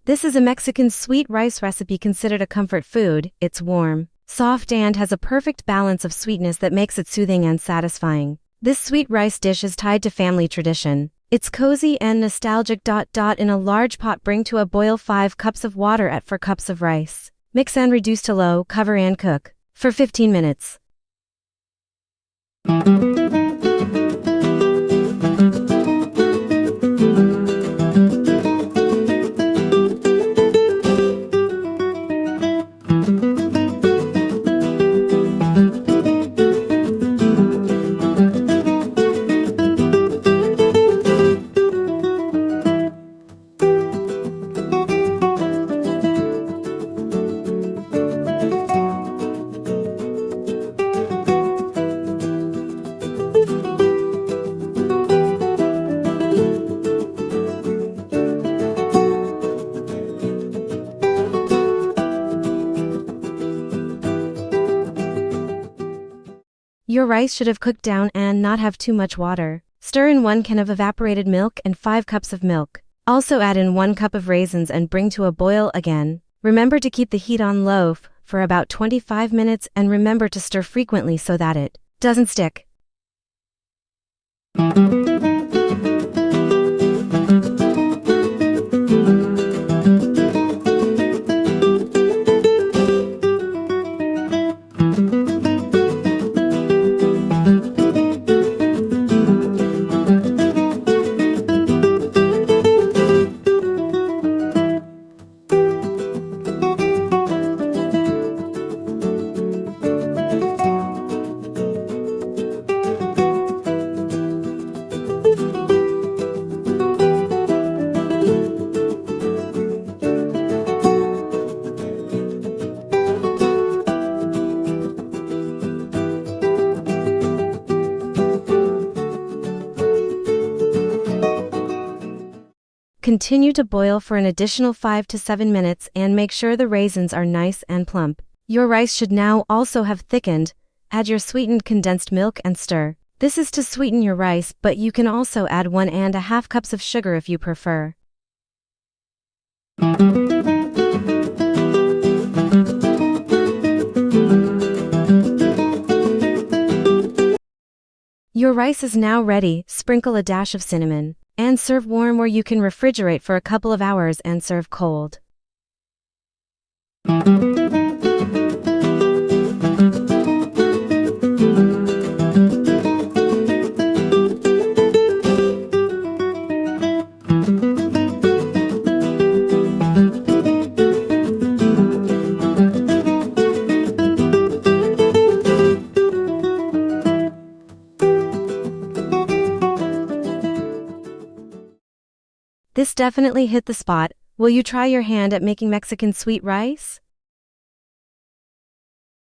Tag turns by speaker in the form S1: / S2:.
S1: This is a Mexican sweet rice recipe considered a comfort food. It's warm, soft and has a perfect balance of sweetness that makes it soothing and satisfying. This sweet rice dish is tied to family tradition. It's cozy and nostalgic. In a large pot, bring to a boil 5 cups of water at 4 cups of rice. Mix and reduce to low, cover and cook for 15 minutes. Your rice should have cooked down and not have too much water. Stir in 1 can of evaporated milk and 5 cups of milk. Also add in 1 cup of raisins and bring to a boil again. Remember to keep the heat on low for about 25 minutes and remember to stir frequently so that it doesn't stick. Continue to boil for an additional 5 to 7 minutes and make sure the raisins are nice and plump. Your rice should now also have thickened. Add your sweetened condensed milk and stir. This is to sweeten your rice, but you can also add 1½ cups of sugar if you prefer. Your rice is now ready. Sprinkle a dash of cinnamon and serve warm, or you can refrigerate for a couple of hours and serve cold. This definitely hit the spot. Will you try your hand at making Mexican sweet rice?